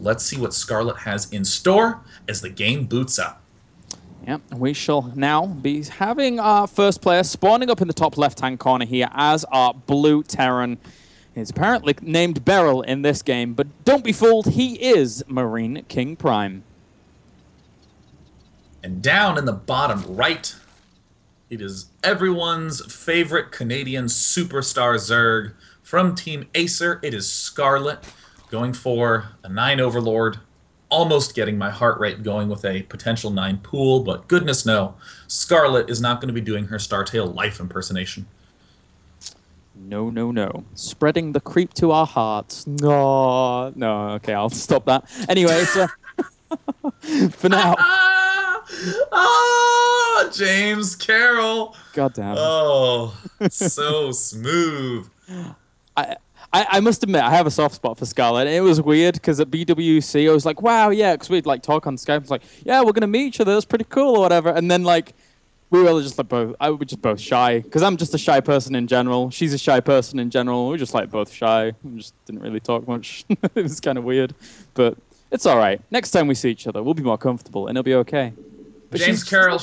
let's see what Scarlett has in store as the game boots up. Yep, we shall now be having our first player spawning up in the top left-hand corner here as our blue Terran. He's apparently named Beryl in this game, but don't be fooled, he is Marine KingPrime. And down in the bottom right, it is everyone's favorite Canadian superstar Zerg. From Team Acer, it is Scarlett, going for a 9 Overlord, almost getting my heart rate going with a potential 9 pool, but goodness no, Scarlett is not going to be doing her Startail life impersonation. No, no, no. Spreading the creep to our hearts. No, no, okay, I'll stop that. Anyway, so for now. James Carroll. God damn. Oh, so smooth. I must admit, I have a soft spot for Scarlett. It was weird because at BWC, I was like, wow, yeah, because we'd like talk on Skype. I was like, yeah, we're going to meet each other. That's pretty cool or whatever. And then like, we were just like both, I was just both shy because I'm just a shy person in general. She's a shy person in general. We were just like both shy. We just didn't really talk much. It was kind of weird, but it's all right. Next time we see each other, we'll be more comfortable and it'll be okay. But James Carroll,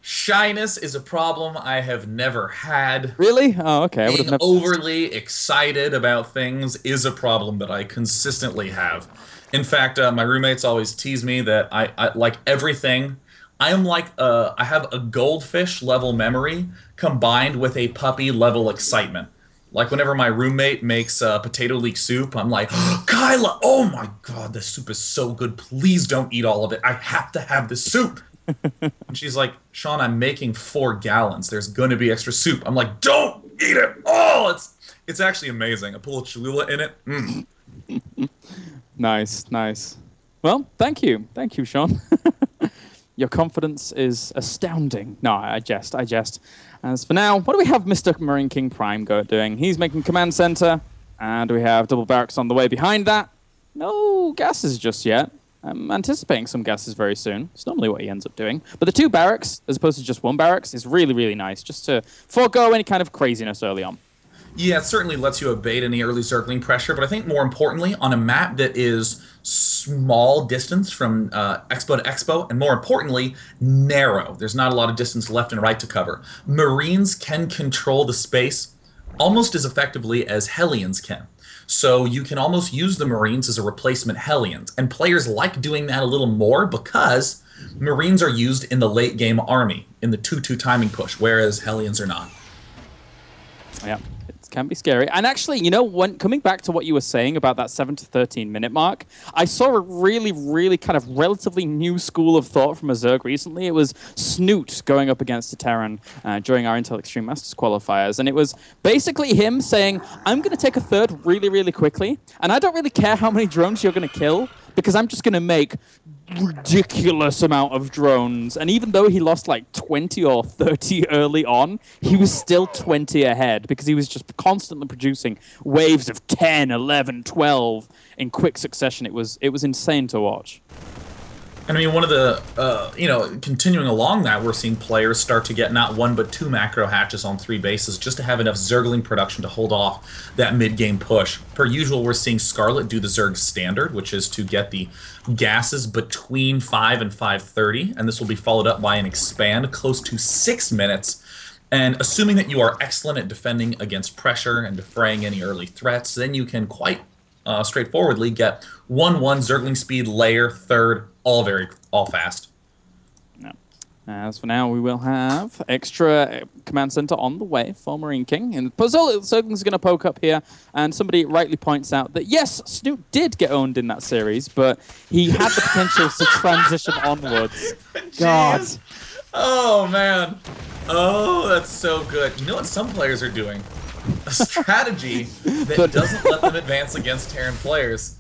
shyness is a problem I have never had. Really? Oh, okay. I Being overly excited about things is a problem that I consistently have. In fact, my roommates always tease me that I like everything. I am like I have a goldfish level memory combined with a puppy level excitement. Like whenever my roommate makes potato leek soup, I'm like, Kyla, oh my god, this soup is so good. Please don't eat all of it. I have to have this soup. And she's like, Sean, I'm making 4 gallons. There's going to be extra soup. I'm like, don't eat it all. It's actually amazing. I put a Cholula in it. Nice, nice. Well, thank you. Thank you, Sean. Your confidence is astounding. No, I jest. As for now, what do we have Mr. Marine KingPrime doing? He's making command center, and we have double barracks on the way behind that. No gases just yet. I'm anticipating some gases very soon. It's normally what he ends up doing. But the 2 barracks, as opposed to just 1 barracks, is really, really nice, just to forego any kind of craziness early on. Yeah, it certainly lets you abate any early circling pressure, but I think more importantly, on a map that is small distance from expo to expo, and more importantly, narrow. There's not a lot of distance left and right to cover. Marines can control the space almost as effectively as Hellions can. So you can almost use the Marines as a replacement Hellions, and players like doing that a little more because Marines are used in the late game army, in the 2-2 timing push, whereas Hellions are not. Yeah. Can be scary. And actually, you know, when coming back to what you were saying about that 7 to 13 minute mark, I saw a really, really kind of relatively new school of thought from a Zerg recently. It was Snoot going up against a Terran during our Intel Extreme Masters qualifiers. And it was basically him saying, I'm going to take a third really, really quickly. And I don't really care how many drones you're going to kill, because I'm just going to make ridiculous amount of drones. And even though he lost like 20 or 30 early on, he was still 20 ahead because he was just constantly producing waves of 10, 11, 12 in quick succession. It was insane to watch. And I mean, one of the, continuing along that, we're seeing players start to get not 1 but 2 macro hatches on 3 bases just to have enough Zergling production to hold off that mid-game push. Per usual, we're seeing Scarlett do the Zerg standard, which is to get the gases between 5 and 5:30, and this will be followed up by an expand close to 6 minutes. And assuming that you are excellent at defending against pressure and defraying any early threats, then you can quite straightforwardly get 1-1 Zergling speed, layer, third, all fast. No. As for now, we will have extra command center on the way for Marine King. And Zergling's going to poke up here, and somebody rightly points out that, yes, Snoot did get owned in that series, but he had the potential to transition onwards. God. Oh, man. Oh, that's so good. You know what some players are doing? A strategy that doesn't let them advance against Terran players.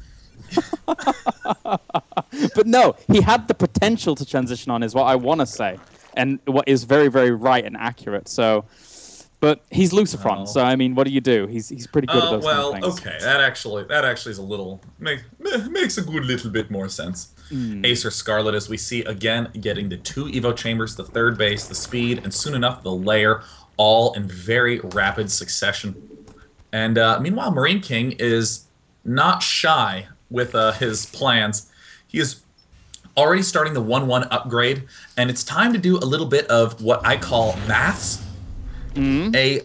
But no, he had the potential to transition on, is what I want to say, and what is very, very right and accurate. So, but he's Lucifron, so I mean, what do you do? He's pretty good at those kind of things. Okay, that actually is a little makes a good little bit more sense. Acer Scarlett, as we see again, getting the 2 Evo chambers, the 3rd base, the speed, and soon enough the layer, all in very rapid succession. And meanwhile, Marine King is not shy with his plans. He is already starting the 1-1 upgrade, and it's time to do a little bit of what I call maths. A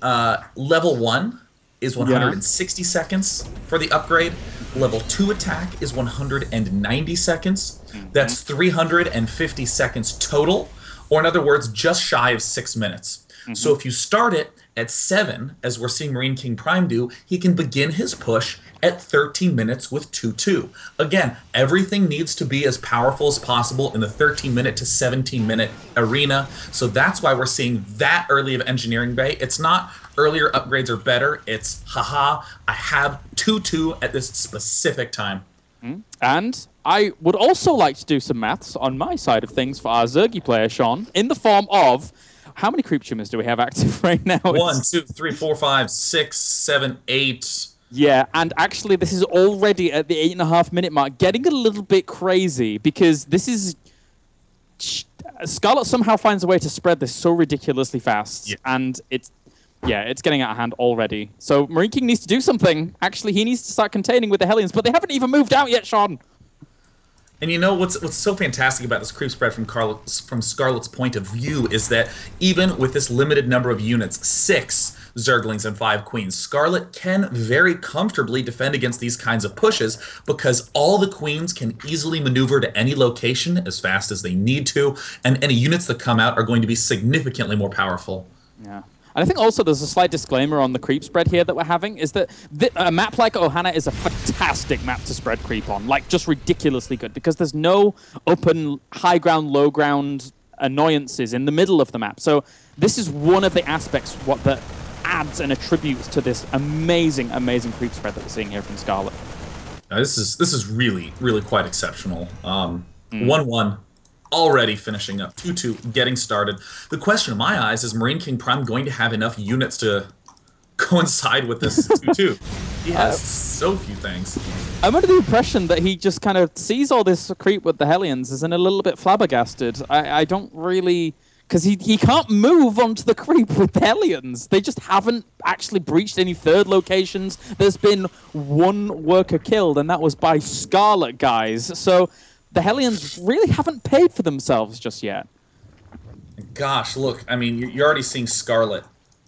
level 1 is 160 seconds for the upgrade. Level 2 attack is 190 seconds. That's 350 seconds total, or in other words, just shy of 6 minutes. So if you start it at 7, as we're seeing Marine King Prime do, he can begin his push at 13 minutes with 2-2. Again, everything needs to be as powerful as possible in the 13-minute to 17-minute arena, so that's why we're seeing that early of engineering bay. It's not earlier upgrades are better, it's haha, I have 2-2 at this specific time. And I would also like to do some maths on my side of things for our Zergy player, Sean, in the form of how many creep tumors do we have active right now? 1, 2, 3, 4, 5, 6, 7, 8. Yeah, and actually this is already at the 8.5-minute mark, getting a little bit crazy because this is... Scarlett somehow finds a way to spread this so ridiculously fast, and it's getting out of hand already. So Marine King needs to do something. Actually, he needs to start containing with the Hellions, but they haven't even moved out yet, Sean. And you know what's so fantastic about this creep spread from Scarlett's point of view is that even with this limited number of units, 6 Zerglings and 5 Queens, Scarlett can very comfortably defend against these kinds of pushes because all the Queens can easily maneuver to any location as fast as they need to, and any units that come out are going to be significantly more powerful. Yeah. And I think also there's a slight disclaimer on the creep spread here that we're having, is that a map like Ohana is a fantastic map to spread creep on, like just ridiculously good, because there's no open high ground, low ground annoyances in the middle of the map. So this is one of the aspects that adds and attributes to this amazing, amazing creep spread that we're seeing here from Scarlett. This is really, really quite exceptional. 1-1. Already finishing up, 2-2, getting started. The question in my eyes is Marine King Prime going to have enough units to coincide with this 2-2? He has so few things. I'm under the impression that he just kind of sees all this creep with the Hellions and a little bit flabbergasted. I don't really... Because he can't move onto the creep with the Hellions. They just haven't actually breached any third locations. There's been 1 worker killed, and that was by Scarlett, guys. So... the Hellions really haven't paid for themselves just yet. Gosh, look, I mean, you're already seeing Scarlett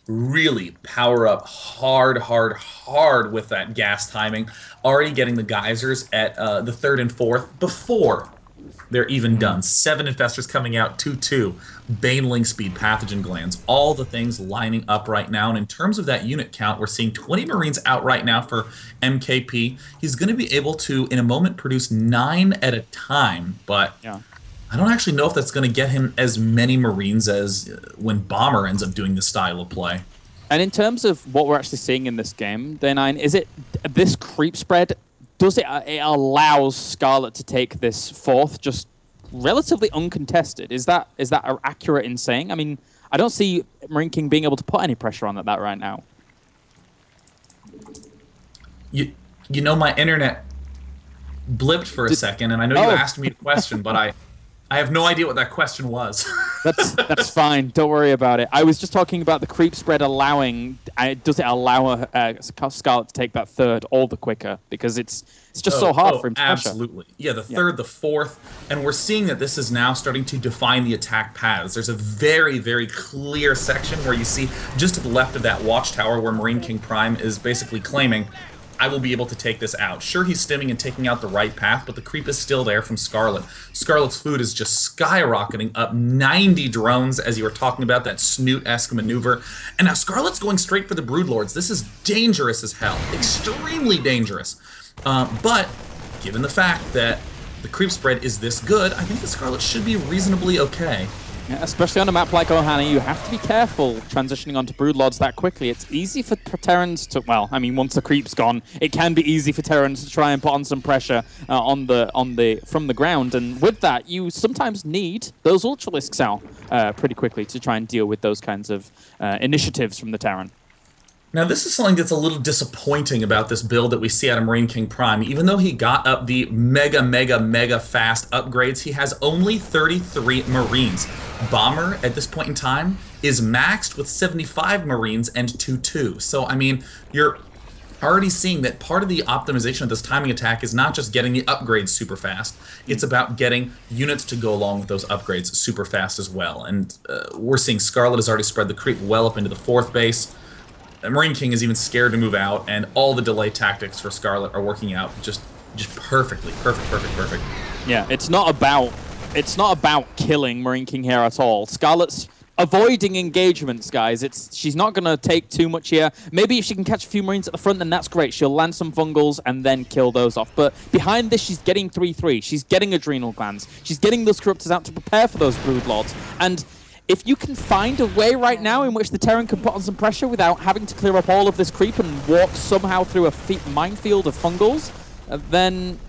really power up hard with that gas timing, already getting the geysers at the 3rd and 4th before they're even done. 7 infestors coming out, 2-2, Baneling speed, pathogen glands, all the things lining up right now. And in terms of that unit count, we're seeing 20 Marines out right now for MKP. He's going to be able to, in a moment, produce 9 at a time, but I don't actually know if that's going to get him as many Marines as when Bomber ends up doing this style of play. And in terms of what we're actually seeing in this game, Day9, is it this creep spread? Does it allows Scarlett to take this 4th just relatively uncontested? Is that accurate in saying? I mean, I don't see Marine King being able to put any pressure on that right now. You know, my internet blipped for a second, and I know you asked me a question, but I have no idea what that question was. That's fine. Don't worry about it. I was just talking about the creep spread allowing. Does it allow Scarlett to take that 3rd all the quicker? Because it's just so hard for him to pressure. Absolutely. Yeah, the 3rd, the 4th, and we're seeing that this is now starting to define the attack paths. There's a very, very clear section where you see just to the left of that watchtower where Marine King Prime is basically claiming, I will be able to take this out. Sure, he's stimming and taking out the right path, but the creep is still there from Scarlett. Scarlett's food is just skyrocketing up 90 drones, as you were talking about, that snoot-esque maneuver. And now Scarlett's going straight for the Broodlords. This is dangerous as hell. Extremely dangerous. But given the fact that the creep spread is this good, I think that Scarlett should be reasonably okay. Yeah, especially on a map like Ohana, you have to be careful transitioning onto Broodlords that quickly. It's easy for Terrans to, well, I mean, once the creep's gone, it can be easy for Terrans to try and put on some pressure from the ground, and with that, you sometimes need those Ultralisks out pretty quickly to try and deal with those kinds of initiatives from the Terran. Now, this is something that's a little disappointing about this build that we see out of Marine King Prime. Even though he got up the mega fast upgrades, he has only 33 Marines. Bomber, at this point in time, is maxed with 75 Marines and 2-2. So, I mean, you're already seeing that part of the optimization of this timing attack is not just getting the upgrades super fast, it's about getting units to go along with those upgrades super fast as well. And we're seeing Scarlett has already spread the creep well up into the 4th base. Marine King is even scared to move out, and all the delay tactics for Scarlett are working out just perfectly. Perfect. Yeah, it's not about killing Marine King here at all. Scarlett's avoiding engagements, guys. She's not going to take too much here. Maybe if she can catch a few Marines at the front, then that's great. She'll land some fungals and then kill those off. But behind this, she's getting 3-3. She's getting adrenal glands. She's getting those corruptors out to prepare for those broodlords. And if you can find a way right now in which the Terran can put on some pressure without having to clear up all of this creep and walk somehow through a minefield of fungals, then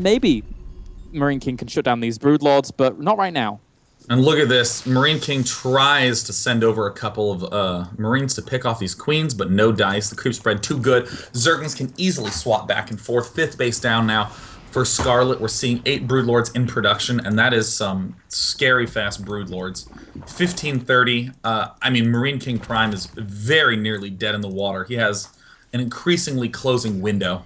maybe Marine King can shut down these broodlords, but not right now. And look at this. Marine King tries to send over a couple of Marines to pick off these queens, but no dice. The creep spread too good. Zerglings can easily swap back and forth. 5th base down now for Scarlett. We're seeing 8 broodlords in production, and that is some scary fast broodlords. 1530. I mean, Marine KingPrime is very nearly dead in the water. He has an increasingly closing window.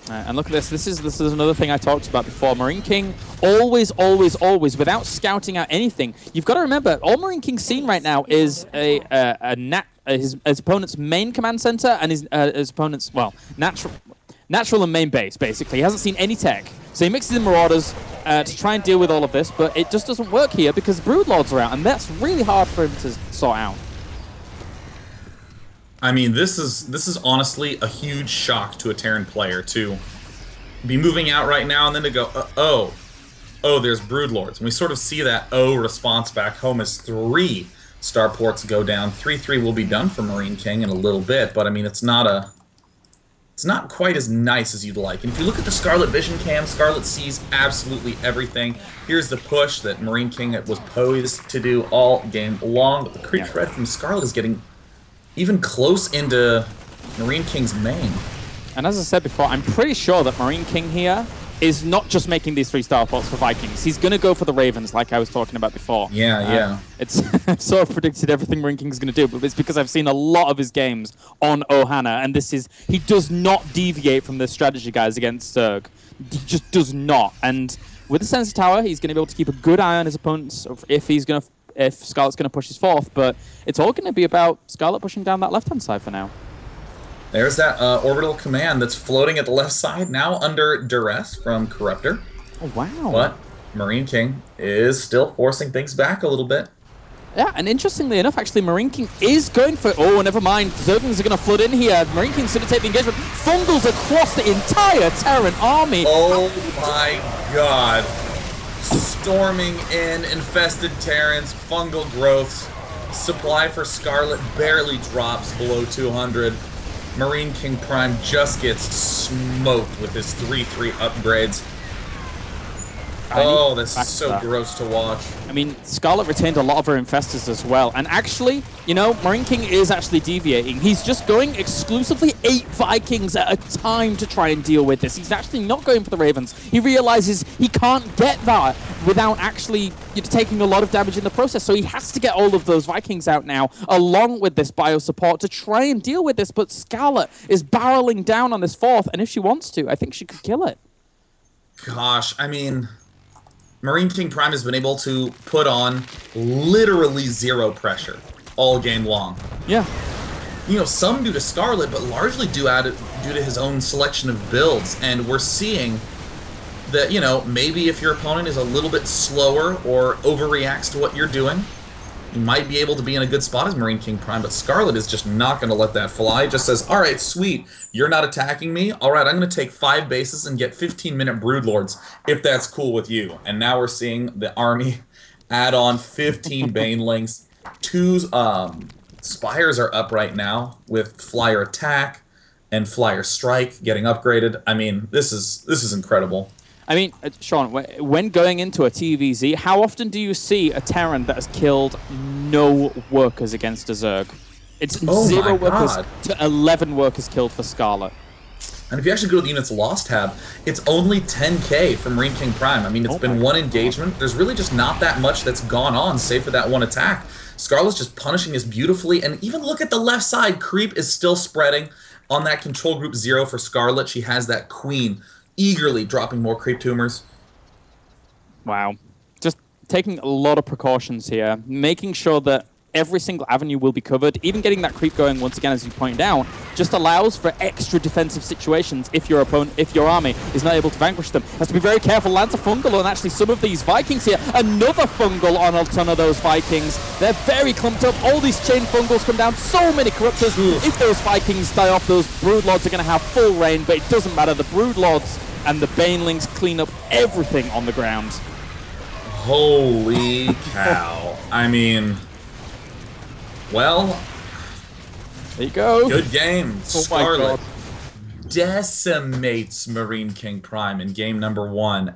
And look at this. This is another thing I talked about before. Marine King always, without scouting out anything. You've got to remember, all Marine King's seen right now is his opponent's main command center and his opponent's, well, natural and main base, basically. He hasn't seen any tech. So he mixes in Marauders to try and deal with all of this, but it just doesn't work here because Broodlords are out, and that's really hard for him to sort out. I mean, this is honestly a huge shock to a Terran player to be moving out right now and then to go, oh, there's Broodlords. And we sort of see that response back home as 3 starports go down. 3-3 will be done for Marine King in a little bit, but I mean, it's not quite as nice as you'd like. And if you look at the Scarlett vision cam, Scarlett sees absolutely everything. Here's the push that Marine King was poised to do all game long, but the creep spread from Scarlett is getting even close into Marine King's main. And as I said before, I'm pretty sure that Marine King here is not just making these 3 starports for Vikings. He's going to go for the Ravens, like I was talking about before. Yeah. It's I've sort of predicted everything Marine King's going to do, but it's because I've seen a lot of his games on Ohana, and he does not deviate from this strategy, guys, against Zerg. He just does not. And with the Sensor Tower, he's going to be able to keep a good eye on his opponents if Scarlett's going to push his 4th, but it's all going to be about Scarlett pushing down that left-hand side for now. There's that orbital command that's floating at the left side, now under duress from Corruptor. Oh, wow. But Marine King is still forcing things back a little bit. Yeah, and interestingly enough, actually, Marine King is going for... Oh, never mind. Zerglings are going to flood in here. Marine King's going to take the engagement. Fungals across the entire Terran army. Oh, my God. Storming in, infested Terrans, fungal growths. Supply for Scarlett barely drops below 200. Marine KingPrime just gets smoked with his 3-3 upgrades. Oh, this is so gross to watch. I mean, Scarlett retained a lot of her infestors as well. And actually, you know, Marine King is actually deviating. He's just going exclusively 8 Vikings at a time to try and deal with this. He's actually not going for the Ravens. He realizes he can't get that without actually taking a lot of damage in the process. So he has to get all of those Vikings out now, along with this bio support, to try and deal with this. But Scarlett is barreling down on this 4th, and if she wants to, I think she could kill it. Gosh, I mean... Marine KingPrime has been able to put on literally 0 pressure all game long. Yeah. You know, some due to Scarlett, but largely due to his own selection of builds. And we're seeing that, you know, maybe if your opponent is a little bit slower or overreacts to what you're doing, you might be able to be in a good spot as Marine KingPrime, but Scarlett is just not going to let that fly. Just says, all right, sweet, you're not attacking me. All right, I'm going to take 5 bases and get 15-minute Broodlords, if that's cool with you. And now we're seeing the army add on 15 Banelings. 2 Spires are up right now with Flyer Attack and Flyer Strike getting upgraded. I mean, this is incredible. I mean, Sean, when going into a TVZ, how often do you see a Terran that has killed no workers against a Zerg? It's 0 workers to 11 workers killed for Scarlett. And if you actually go to the Units Lost tab, it's only 10k from Marine KingPrime. I mean, it's been 1 engagement. There's really just not that much that's gone on, save for that 1 attack. Scarlett's just punishing this beautifully, and even look at the left side. Creep is still spreading. On that control group 0 for Scarlett, she has that queen eagerly dropping more creep tumors. Wow. Just taking a lot of precautions here, making sure that every single avenue will be covered. Even getting that creep going, once again, as you pointed out, just allows for extra defensive situations if your army is not able to vanquish them. Has to be very careful. Lands a fungal on actually some of these Vikings here. Another fungal on a ton of those Vikings. They're very clumped up. All these chain fungals come down. So many corruptors. If those Vikings die off, those Broodlords are going to have full reign, but it doesn't matter. The Broodlords and the Banelings clean up everything on the ground. Holy cow. I mean... Well, there you go. Good game. Oh Scarlett decimates Marine KingPrime in game number 1.